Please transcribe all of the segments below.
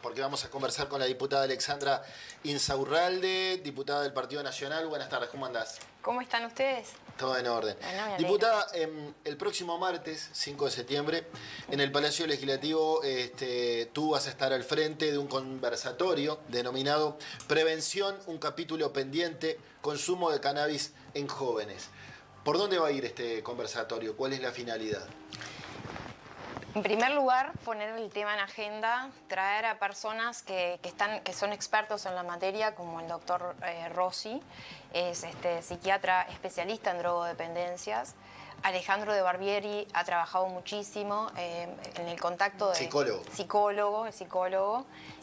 Porque vamos a conversar con la diputada Alexandra Insaurralde, diputada del Partido Nacional. Buenas tardes, ¿cómo andás? ¿Cómo están ustedes? Todo en orden. Bueno, Diputada, el próximo martes, 5 de septiembre, en el Palacio Legislativo, tú vas a estar al frente de un conversatorio denominado Prevención, un capítulo pendiente, consumo de cannabis en jóvenes. ¿Por dónde va a ir este conversatorio? ¿Cuál es la finalidad? En primer lugar, poner el tema en agenda, traer a personas que son expertos en la materia, como el doctor Rossi, es psiquiatra especialista en drogodependencias. Alejandro de Barbieri ha trabajado muchísimo en el contacto de... Psicólogo,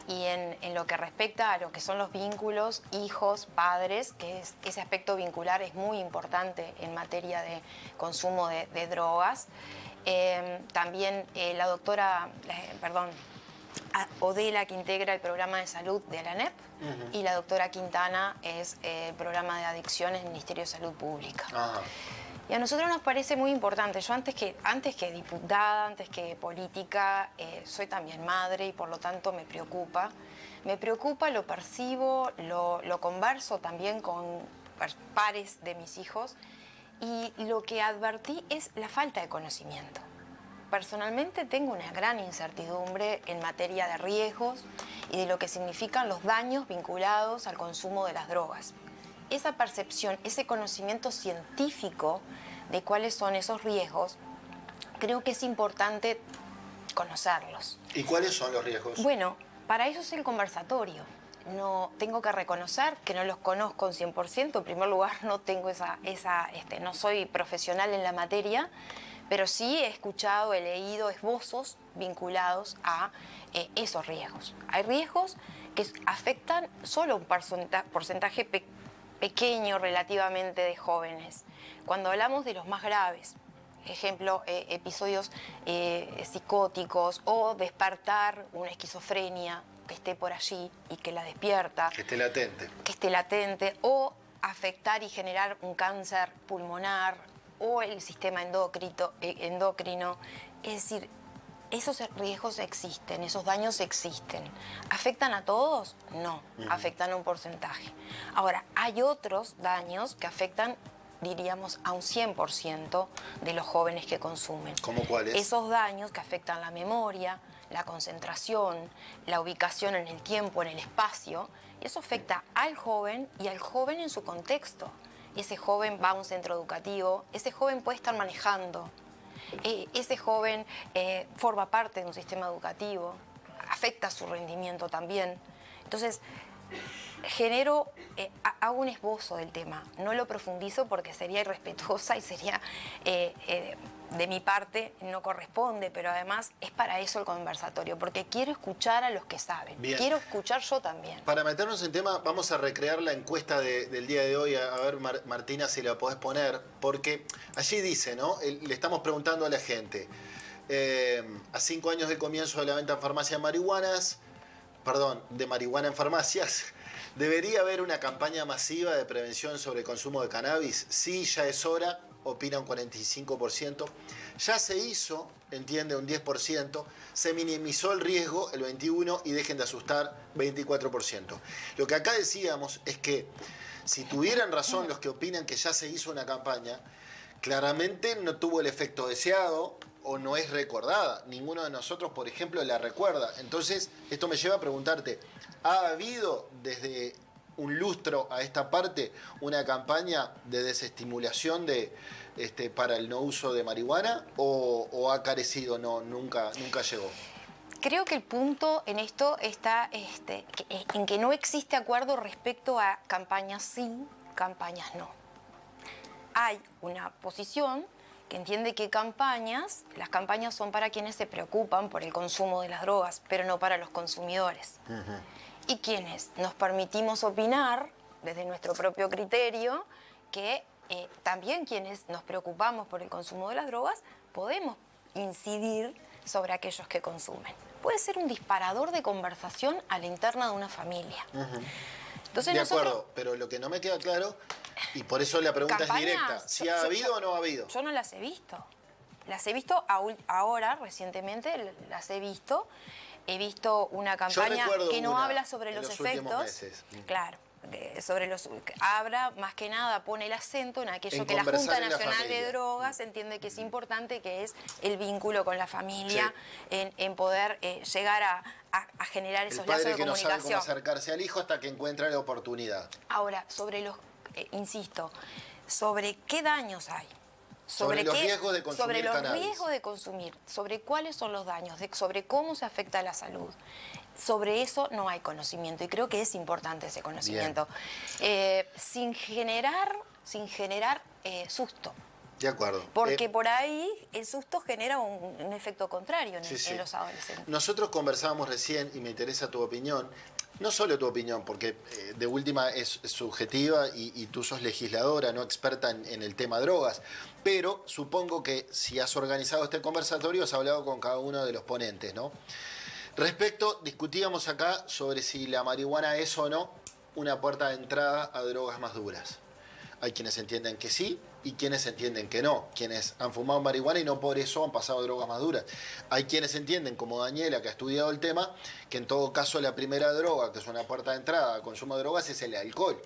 y en lo que respecta a lo que son los vínculos, hijos, padres, que ese aspecto vincular es muy importante en materia de consumo de drogas. También la doctora, Odela, que integra el programa de salud de la ANEP, y la doctora Quintana es el programa de adicciones del Ministerio de Salud Pública. Ajá. Y a nosotros nos parece muy importante. Yo antes que diputada, antes que política, soy también madre y por lo tanto me preocupa. Me preocupa, lo percibo, lo converso también con pares de mis hijos. Y lo que advertí es la falta de conocimiento. Personalmente tengo una gran incertidumbre en materia de riesgos y de lo que significan los daños vinculados al consumo de las drogas. Esa percepción, ese conocimiento científico de cuáles son esos riesgos, creo que es importante conocerlos. ¿Y cuáles son los riesgos? Bueno, para eso es el conversatorio. No tengo que reconocer que no los conozco en 100%. En primer lugar, no tengo no soy profesional en la materia, pero sí he escuchado, he leído esbozos vinculados a esos riesgos. Hay riesgos que afectan solo un porcentaje pequeño relativamente de jóvenes. Cuando hablamos de los más graves, ejemplo, episodios psicóticos o despertar una esquizofrenia que esté por allí y que la despierta. Que esté latente. Que esté latente, o afectar y generar un cáncer pulmonar o el sistema endocrino. Es decir, esos riesgos existen, esos daños existen. ¿Afectan a todos? No, afectan a un porcentaje. Ahora, hay otros daños que afectan, diríamos, a un 100% de los jóvenes que consumen. ¿Cómo cuáles? Esos daños que afectan la memoria, la concentración, la ubicación en el tiempo, en el espacio, y eso afecta al joven y al joven en su contexto. Ese joven va a un centro educativo, ese joven puede estar manejando, ese joven forma parte de un sistema educativo, afecta su rendimiento también. Entonces, hago un esbozo del tema, no lo profundizo porque sería irrespetuosa y sería, de mi parte, no corresponde, pero además es para eso el conversatorio, porque quiero escuchar a los que saben. Bien. Quiero escuchar yo también. Para meternos en tema, vamos a recrear la encuesta del día de hoy, a ver, Martina, si la podés poner, porque allí dice, ¿no? Le estamos preguntando a la gente, a 5 años del comienzo de la venta en farmacias de marihuana en farmacias, ¿debería haber una campaña masiva de prevención sobre el consumo de cannabis? Sí, ya es hora, opina un 45%. Ya se hizo, entiende, un 10%. Se minimizó el riesgo, el 21%, y dejen de asustar, 24%. Lo que acá decíamos es que si tuvieran razón los que opinan que ya se hizo una campaña, claramente no tuvo el efecto deseado o no es recordada. Ninguno de nosotros, por ejemplo, la recuerda. Entonces, esto me lleva a preguntarte, ¿ha habido desde un lustro a esta parte una campaña de desestimulación para el no uso de marihuana o ha carecido, nunca llegó? Creo que el punto en esto está en que no existe acuerdo respecto a campañas sí, campañas no. Hay una posición que entiende que las campañas son para quienes se preocupan por el consumo de las drogas, pero no para los consumidores. Y quienes nos permitimos opinar desde nuestro propio criterio, que también quienes nos preocupamos por el consumo de las drogas, podemos incidir sobre aquellos que consumen. Puede ser un disparador de conversación a la interna de una familia. Entonces, de acuerdo, pero lo que no me queda claro, y por eso la pregunta es directa, ¿si ha habido o no ha habido? Yo no las he visto. Las he visto ahora, recientemente, las he visto. he visto una campaña que no habla sobre los efectos. Claro. Habla más que nada, pone el acento en aquello que la Junta Nacional de Drogas entiende que es importante, que es el vínculo con la familia, en poder llegar a generar esos lazos de comunicación. El padre que no sabe cómo acercarse al hijo hasta que encuentra la oportunidad. Ahora, insisto, sobre qué daños hay. Sobre los riesgos de consumir cannabis. Sobre los riesgos de consumir, sobre cuáles son los daños, sobre cómo se afecta a la salud. Sobre eso no hay conocimiento y creo que es importante ese conocimiento. Sin generar susto. De acuerdo. Porque por ahí el susto genera un efecto contrario en los adolescentes. Nosotros conversábamos recién, y me interesa tu opinión, no solo tu opinión, porque de última es subjetiva y tú sos legisladora, no experta en el tema drogas, pero supongo que si has organizado este conversatorio has hablado con cada uno de los ponentes, ¿no? Discutíamos acá sobre si la marihuana es o no una puerta de entrada a drogas más duras. Hay quienes entienden que sí y quienes entienden que no. Quienes han fumado marihuana y no por eso han pasado drogas más duras. Hay quienes entienden, como Daniela, que ha estudiado el tema, que en todo caso la primera droga, que es una puerta de entrada al consumo de drogas, es el alcohol.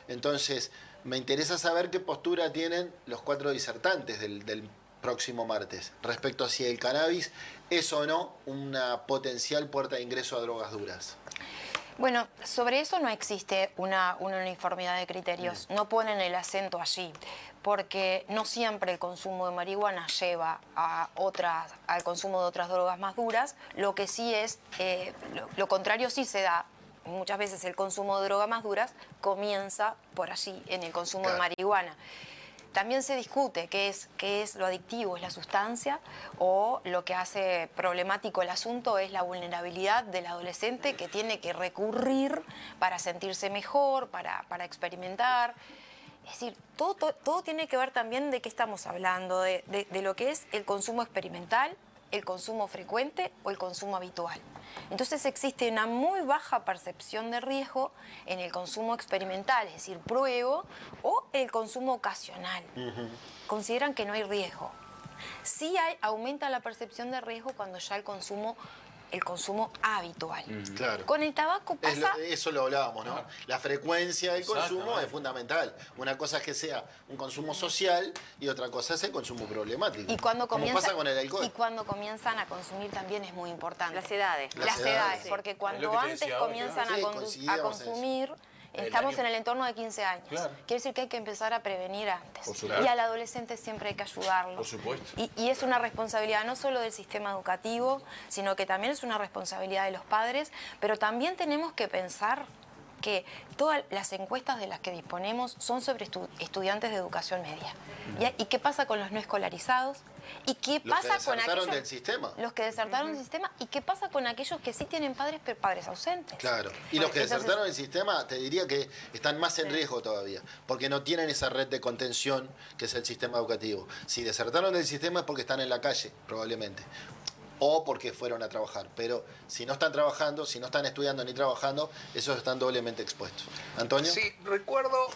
Entonces, me interesa saber qué postura tienen los 4 disertantes del próximo martes respecto a si el cannabis es o no una potencial puerta de ingreso a drogas duras. Bueno, sobre eso no existe una uniformidad de criterios. No ponen el acento allí, porque no siempre el consumo de marihuana lleva al consumo de otras drogas más duras. Lo que sí es, lo contrario sí se da. Muchas veces el consumo de drogas más duras comienza por allí, en el consumo de marihuana. También se discute qué es lo adictivo, es la sustancia, o lo que hace problemático el asunto es la vulnerabilidad del adolescente que tiene que recurrir para sentirse mejor, para experimentar. Es decir, todo tiene que ver también de qué estamos hablando, de lo que es el consumo experimental, el consumo frecuente o el consumo habitual. Entonces existe una muy baja percepción de riesgo en el consumo experimental, es decir, pruebo, o el consumo ocasional. Consideran que no hay riesgo. Sí aumenta la percepción de riesgo cuando ya el consumo habitual. Claro. Con el tabaco pasa... Eso lo hablábamos, ¿no? La frecuencia del consumo es fundamental. Una cosa es que sea un consumo social y otra cosa es el consumo problemático. Y cuando ¿Cómo pasa con el alcohol? Y cuando comienzan a consumir también es muy importante. Las edades. Las edades, porque cuando antes comienzan a consumir... Estamos en el entorno de 15 años. Claro. Quiere decir que hay que empezar a prevenir antes. Por supuesto. Y al adolescente siempre hay que ayudarlo. Por supuesto. Y es una responsabilidad no solo del sistema educativo, sino que también es una responsabilidad de los padres, pero también tenemos que pensar que todas las encuestas de las que disponemos son sobre estudiantes de educación media. ¿Y qué pasa con los no escolarizados? ¿Y qué pasa con aquellos del sistema? Los que desertaron del sistema. ¿Y qué pasa con aquellos que sí tienen padres, pero padres ausentes? Claro. Y los que desertaron del sistema, te diría que están más en riesgo todavía, porque no tienen esa red de contención que es el sistema educativo. Si desertaron del sistema es porque están en la calle, probablemente. O porque fueron a trabajar. Pero si no están trabajando, si no están estudiando ni trabajando, esos están doblemente expuestos. ¿Antonio? Sí, recuerdo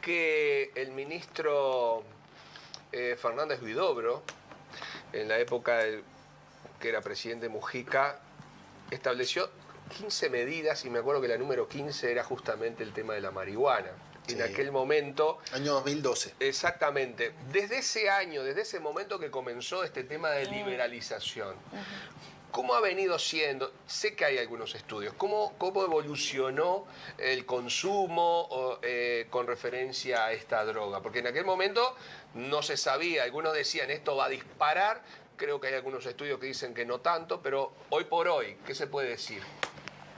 que el ministro Fernández Huidobro, en la época que era presidente Mujica, estableció 15 medidas, y me acuerdo que la número 15 era justamente el tema de la marihuana. En aquel momento... Año 2012. Exactamente. Desde ese año, desde ese momento que comenzó este tema de liberalización, ¿cómo ha venido siendo? Sé que hay algunos estudios. ¿Cómo evolucionó el consumo con referencia a esta droga? Porque en aquel momento no se sabía. Algunos decían esto va a disparar. Creo que hay algunos estudios que dicen que no tanto. Pero hoy por hoy, ¿qué se puede decir?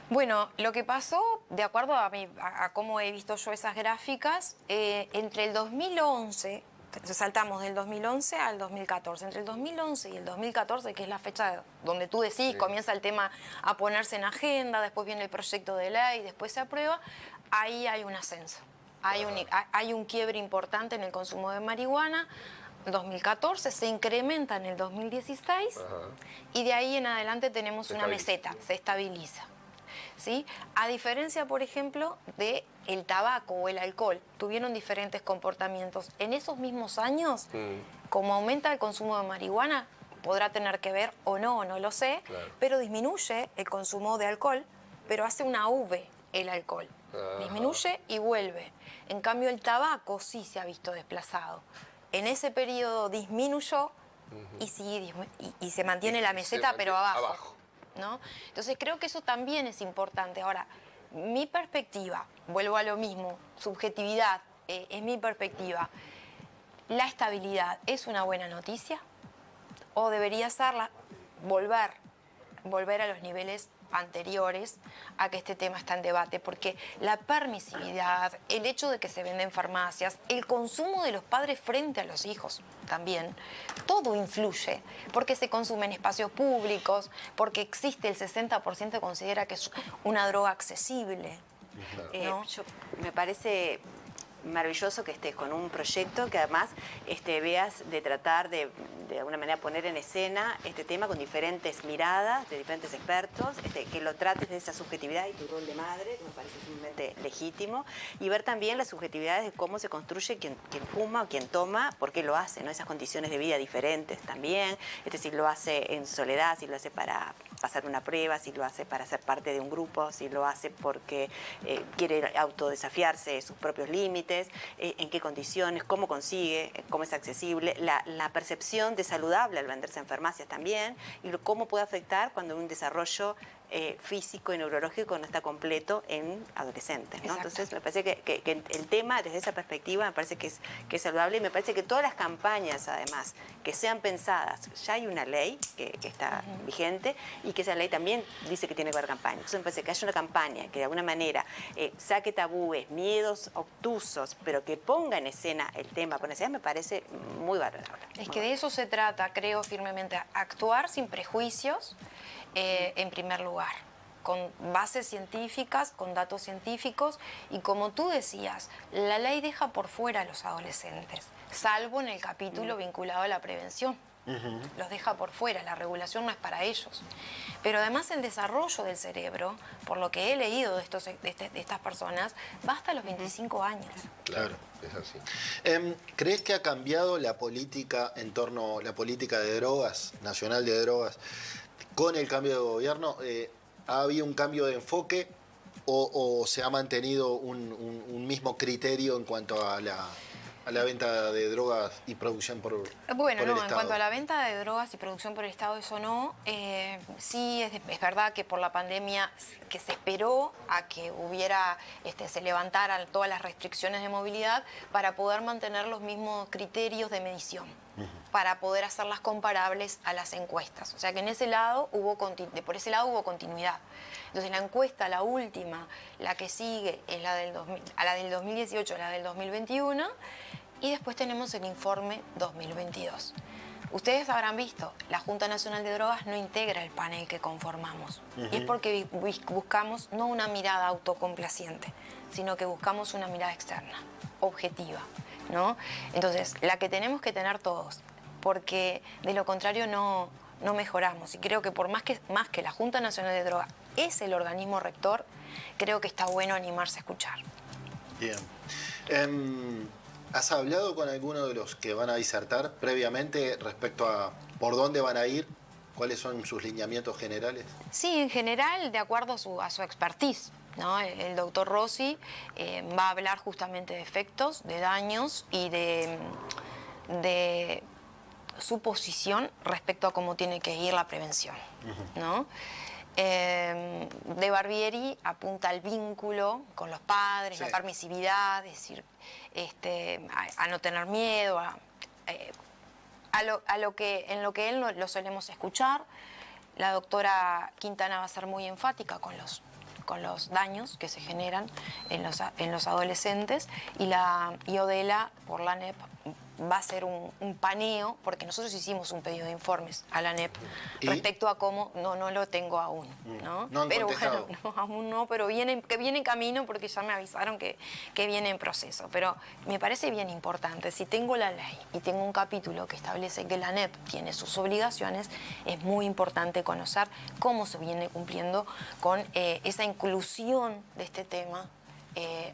Bueno, lo que pasó, de acuerdo a cómo he visto yo esas gráficas, entre el 2011, saltamos del 2011 al 2014, entre el 2011 y el 2014, que es la fecha donde tú decís, comienza el tema a ponerse en agenda, después viene el proyecto de ley, después se aprueba, ahí hay un ascenso, hay un quiebre importante en el consumo de marihuana. 2014 se incrementa en el 2016 y de ahí en adelante tenemos una meseta, se estabiliza. ¿Sí? A diferencia, por ejemplo, del tabaco o el alcohol, tuvieron diferentes comportamientos. En esos mismos años, como aumenta el consumo de marihuana, podrá tener que ver o no, no lo sé, Claro. pero disminuye el consumo de alcohol, pero hace una V el alcohol. Ajá. Disminuye y vuelve. En cambio, el tabaco sí se ha visto desplazado. En ese periodo disminuyó y, y se mantiene la meseta, pero abajo. ¿No? Entonces creo que eso también es importante. Ahora, mi perspectiva, vuelvo a lo mismo, subjetividad, es mi perspectiva. ¿La estabilidad es una buena noticia? ¿O debería serla volver a los niveles anteriores a que este tema está en debate? Porque la permisividad, el hecho de que se venden farmacias, el consumo de los padres frente a los hijos también, todo influye, porque se consume en espacios públicos, porque existe el 60% que considera que es una droga accesible. ¿No? Me parece maravilloso que estés con un proyecto que además veas de tratar de alguna manera poner en escena este tema con diferentes miradas de diferentes expertos, que lo trates de esa subjetividad y tu rol de madre, que me parece sumamente legítimo, y ver también las subjetividades de cómo se construye quien fuma o quien toma, por qué lo hace, ¿no? Esas condiciones de vida diferentes también, si lo hace en soledad, si lo hace para pasar una prueba, si lo hace para ser parte de un grupo, si lo hace porque quiere autodesafiarse sus propios límites, en qué condiciones, cómo consigue, cómo es accesible, la percepción de saludable al venderse en farmacias también, y cómo puede afectar cuando un desarrollo físico y neurológico no está completo en adolescentes, ¿no? Entonces me parece que el tema desde esa perspectiva me parece que es saludable, y me parece que todas las campañas además que sean pensadas, ya hay una ley que está vigente, y que esa ley también dice que tiene que haber campaña. Entonces me parece que haya una campaña que de alguna manera saque tabúes, miedos obtusos, pero que ponga en escena el tema con necesidad, me parece muy valorable. Es que de eso se trata, creo firmemente, actuar sin prejuicios, en primer lugar, con bases científicas, con datos científicos, y como tú decías, la ley deja por fuera a los adolescentes, salvo en el capítulo vinculado a la prevención. Los deja por fuera, la regulación no es para ellos. Pero además el desarrollo del cerebro, por lo que he leído de estas personas, va hasta los 25 años. Claro, es así. ¿Crees que ha cambiado la política en torno a la política de drogas, nacional de drogas, con el cambio de gobierno? ¿Ha habido un cambio de enfoque o se ha mantenido un mismo criterio en cuanto a la venta de drogas y producción por Bueno, el no, Estado? en cuanto a la venta de drogas y producción por el Estado, eso no. Sí, es verdad que por la pandemia que se esperó a que se levantaran todas las restricciones de movilidad para poder mantener los mismos criterios de medición, para poder hacerlas comparables a las encuestas. O sea que en ese lado por ese lado hubo continuidad. Entonces la encuesta, la última, la que sigue, es la del 2018, la del 2021, y después tenemos el informe 2022. Ustedes habrán visto, la Junta Nacional de Drogas no integra el panel que conformamos. Y es porque buscamos no una mirada autocomplaciente, sino que buscamos una mirada externa, objetiva, ¿no? Entonces, la que tenemos que tener todos, porque de lo contrario no mejoramos. Y creo que por más que la Junta Nacional de Drogas es el organismo rector, creo que está bueno animarse a escuchar. Bien. ¿Has hablado con alguno de los que van a disertar previamente respecto a por dónde van a ir? ¿Cuáles son sus lineamientos generales? Sí, en general, de acuerdo a su expertise, ¿no? El doctor Rossi va a hablar justamente de efectos, de daños y de su posición respecto a cómo tiene que ir la prevención, ¿no? De Barbieri apunta al vínculo con los padres, sí, la permisividad, es decir, a no tener miedo, en lo que él lo solemos escuchar. La doctora Quintana va a ser muy enfática con los daños que se generan en los adolescentes, y Odela, por la ANEP, va a ser un paneo, porque nosotros hicimos un pedido de informes a la ANEP respecto a cómo, no lo tengo aún, ¿no? No han pero contestado. bueno, no, aún no, pero viene en camino, porque ya me avisaron que viene en proceso. Pero me parece bien importante, si tengo la ley y tengo un capítulo que establece que la ANEP tiene sus obligaciones, es muy importante conocer cómo se viene cumpliendo con esa inclusión de este tema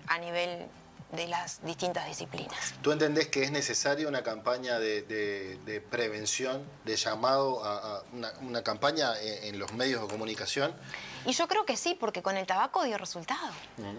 a nivel de las distintas disciplinas. ¿Tú entendés que es necesaria una campaña de prevención, de llamado a una campaña en los medios de comunicación? Y yo creo que sí, porque con el tabaco dio resultado.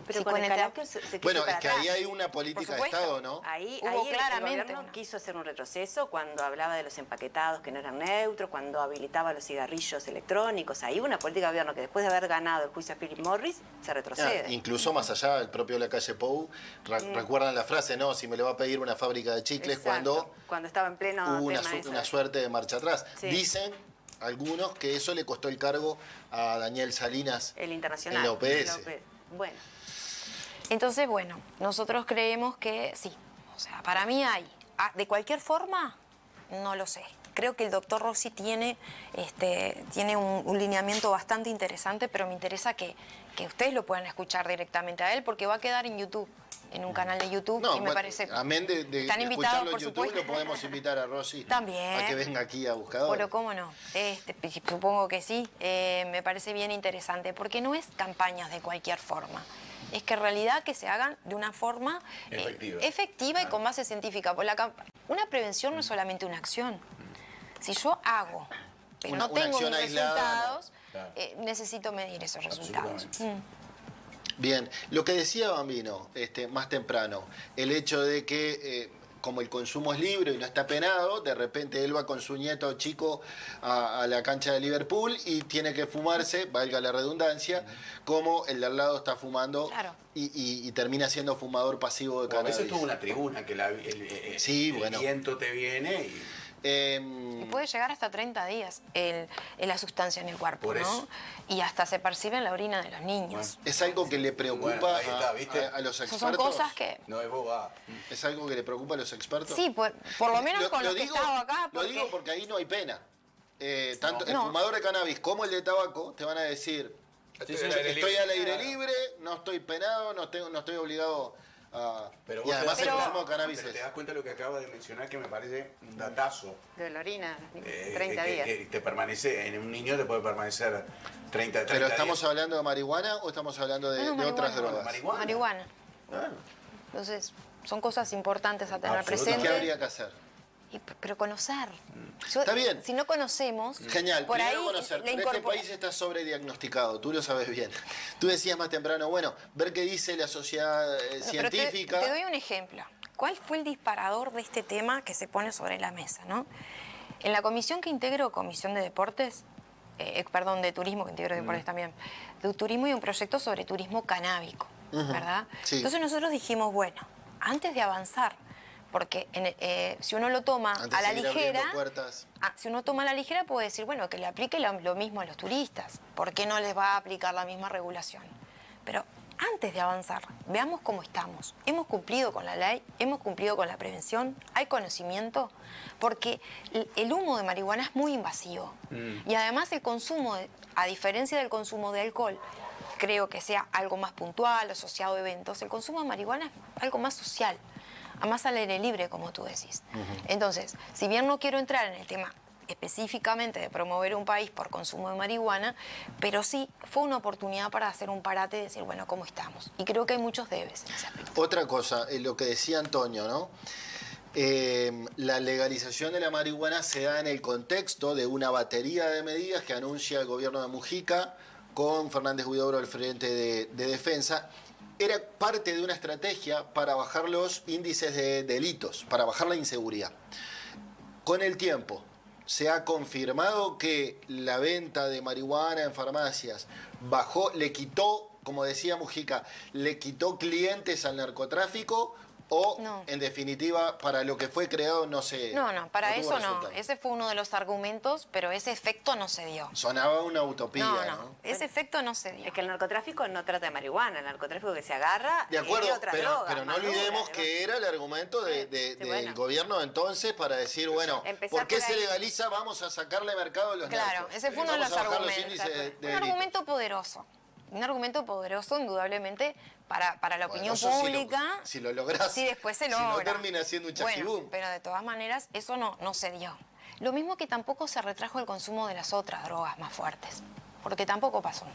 Pero Sí, con el tabaco cannabis se quiso Bueno, ir para es que atrás. ahí hay una política de supuesto. Estado, ¿no? Ahí, Hubo ahí el claramente gobierno una. quiso hacer un retroceso cuando hablaba de los empaquetados que no eran neutros, cuando habilitaba los cigarrillos electrónicos. Ahí hubo una política de gobierno que después de haber ganado el juicio a Philip Morris, se retrocede. Incluso más allá, el propio Lacalle Pou, recuerdan la frase, no, si me lo va a pedir una fábrica de chicles, Exacto, cuando estaba en pleno hubo tema ese. una suerte de marcha atrás. Sí. Dicen algunos que eso le costó el cargo a Daniel Salinas El internacional. en la OPS. Bueno, Entonces, bueno, nosotros creemos que sí. O sea, para mí hay. De cualquier forma, no lo sé. Creo que el doctor Rossi tiene un lineamiento bastante interesante, pero me interesa que ustedes lo puedan escuchar directamente a él, porque va a quedar en YouTube, en un canal de YouTube, No, y me bueno, parece... amén de Están invitados, escucharlo en por YouTube, supuesto. lo podemos invitar a Rossi También. a que venga aquí a Buscador. Pero cómo no, supongo que sí, me parece bien interesante, porque no es campañas de cualquier forma. Es que en realidad que se hagan de una forma efectiva y con base científica. Una prevención no es solamente una acción. Si yo hago, pero no tengo acción mis aislada, resultados, necesito medir esos resultados. Bien, lo que decía Bambino más temprano, el hecho de que como el consumo es libre y no está penado, de repente él va con su nieto chico a la cancha de Liverpool y tiene que fumarse, valga la redundancia, como el de al lado está fumando Claro. y termina siendo fumador pasivo de A cannabis. veces tuvo una tribuna que Sí, el bueno. viento te viene y... Y puede llegar hasta 30 días la sustancia en el cuerpo, Por ¿no? eso. Y hasta se percibe en la orina de los niños. ¿Es algo que le preocupa Bueno, ahí está, ¿viste? a los Esas expertos? son cosas que... No es boba. ¿Es algo que le preocupa a los expertos? Sí, por lo menos con los que digo, estaba acá. Lo digo porque ahí no hay pena. Tanto el No. fumador de cannabis como el de tabaco te van a decir, estoy al aire libre, no estoy penado, no estoy obligado a... Pero y vos además te el das- consumo de cannabis pero es... te das cuenta de lo que acabas de mencionar que me parece un datazo. de la orina, 30 días. Que te permanece, en un niño te puede permanecer 30 ¿Pero estamos días. hablando de marihuana o estamos hablando de, No, de otras marihuana. drogas? Marihuana. Marihuana. Claro. Entonces, son cosas importantes a tener Absolutamente. ¿Qué presente. habría que hacer? Pero conocer. Yo- Está bien. Si no conocemos, Genial, por primero ahí conocer. le Pero este incorpora- país está sobrediagnosticado, tú lo sabes bien. Tú decías más temprano, bueno, ver qué dice la sociedad Pero científica. te doy un ejemplo. ¿Cuál fue el disparador de este tema que se pone sobre la mesa, no? En la comisión que integro, Comisión de Deportes, de Turismo, que integro Deportes también, de turismo y un proyecto sobre turismo canábico, ¿verdad? Sí. Entonces nosotros dijimos, bueno, antes de avanzar, porque si uno lo toma Antes a la de ir abriendo ligera, puertas. si uno toma a la ligera puede decir, bueno, que le aplique lo mismo a los turistas. ¿Por qué no les va a aplicar la misma regulación? Pero antes de avanzar, veamos cómo estamos. ¿Hemos cumplido con la ley? ¿Hemos cumplido con la prevención? ¿Hay conocimiento? Porque el humo de marihuana es muy invasivo. Y además el consumo, a diferencia del consumo de alcohol, creo que sea algo más puntual, asociado a eventos, el consumo de marihuana es algo más social, más al aire libre, como tú decís. Entonces, si bien no quiero entrar en el tema específicamente de promover un país por consumo de marihuana, pero sí fue una oportunidad para hacer un parate y decir, bueno, ¿cómo estamos? Y creo que hay muchos debes en ese aspecto. Otra cosa, lo que decía Antonio, ¿no? La legalización de la marihuana se da en el contexto de una batería de medidas que anuncia el gobierno de Mujica con Fernández Huidobro al frente de defensa. Era parte de una estrategia para bajar los índices de delitos, para bajar la inseguridad. Con el tiempo, se ha confirmado que la venta de marihuana en farmacias bajó, le quitó, como decía Mujica, le quitó clientes al narcotráfico o, No. en definitiva, para lo que fue creado no se... No, para tuvo eso no. resultado. Ese fue uno de los argumentos, pero ese efecto no se dio. Sonaba una utopía, ¿no? Ese efecto no se dio. Es que el narcotráfico no trata de marihuana, el narcotráfico que se agarra De acuerdo, es de otra droga, pero no más dura, olvidemos ¿no? que era el argumento Sí, del bueno. gobierno de entonces para decir, bueno, Empezar ¿por qué por se ahí. legaliza? Vamos a sacarle mercado a los Claro, narcos. ese fue uno de Vamos los a bajar argumentos. índices de Un delito. argumento poderoso. Un argumento poderoso, indudablemente, para la Bueno, opinión eso sí pública. si lo lográs. Sí, después se Si logra. no termina siendo un chasquibum. Bueno, pero de todas maneras, eso no se dio. Lo mismo que tampoco se retrajo el consumo de las otras drogas más fuertes. Porque tampoco pasó.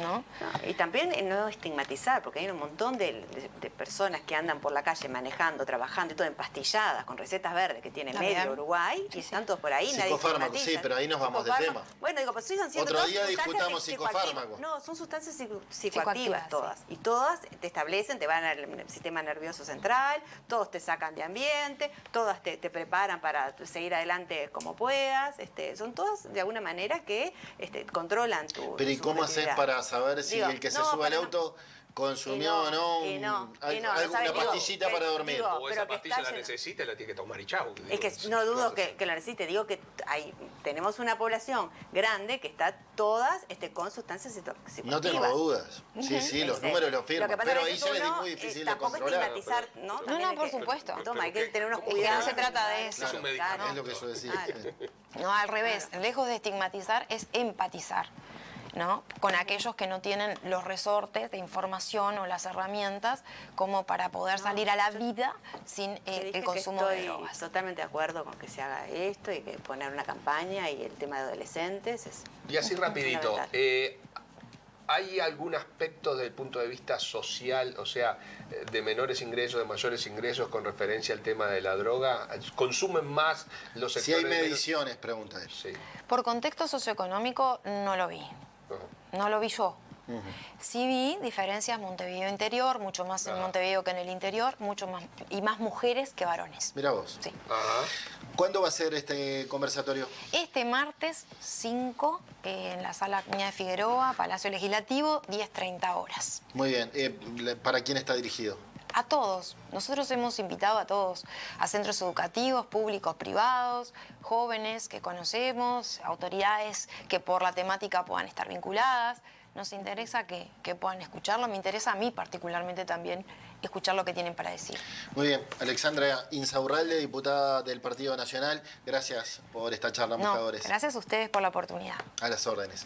¿no? No, y también no estigmatizar, porque hay un montón de personas que andan por la calle manejando, trabajando y todo empastilladas, con recetas verdes que tiene También. medio Uruguay, y están todos por ahí, nadie Psicofármacos, estigmatiza. sí, pero ahí nos vamos del tema. Bueno, digo, pues sigan siendo Otro todas día sustancias discutamos psicoactivas. psicofármacos. No, son sustancias psicoactivas Psicoactivas, todas. Y todas te establecen, te van al sistema nervioso central, todos te sacan de ambiente, todas te preparan para seguir adelante como puedas. Son todas de alguna manera que controlan tu Pero ¿y cómo haces subjetividad. para saber si Digo, el que se no, sube al pero auto consumió o no, alguna ¿sabes? Digo, pastillita para dormir? digo, O esa pero que pastilla está la lleno. necesita y la tiene que tomar y chau. Es que no dudo que lo necesite. Digo que tenemos una población grande que está todas con sustancias psicoactivas. No tengo dudas. Sí, sí, los números los firman. Lo que pasa Pero es que ahí ya es uno, muy difícil de tampoco controlar. estigmatizar, ¿no? No, También no, hay por que- supuesto. Toma, hay que tener unos ¿cómo cuidados. se trata de eso. Es un medicamento. Es lo que yo decía. Claro. No, al revés, lejos de estigmatizar es empatizar, ¿no? Con aquellos que no tienen los resortes de información o las herramientas como para poder salir a la vida sin Te dije el que consumo de estoy drogas. totalmente de acuerdo con que se haga esto y que poner una campaña y el tema de adolescentes es Y así rapidito, fundamental. ¿hay algún aspecto desde el punto de vista social, o sea, de menores ingresos, de mayores ingresos con referencia al tema de la droga? ¿Consumen más los Si sectores hay menos- mediciones, pregunta él. Sí. Por contexto socioeconómico no lo vi. Ajá. No lo vi yo. Sí vi diferencias Montevideo interior, mucho más en Ah. Montevideo que en el interior, mucho más y más mujeres que varones. Mira vos. Sí. Ajá. ¿Cuándo va a ser este conversatorio? Este martes 5 en la sala Acuña de Figueroa, Palacio Legislativo, 10:30 horas. Muy bien. ¿Para quién está dirigido? A todos. Nosotros hemos invitado a todos, a centros educativos, públicos, privados, jóvenes que conocemos, autoridades que por la temática puedan estar vinculadas. Nos interesa que puedan escucharlo. Me interesa a mí particularmente también escuchar lo que tienen para decir. Muy bien. Alexandra Insaurralde, diputada del Partido Nacional. Gracias por esta charla, No, Buscadores. gracias a ustedes por la oportunidad. A las órdenes.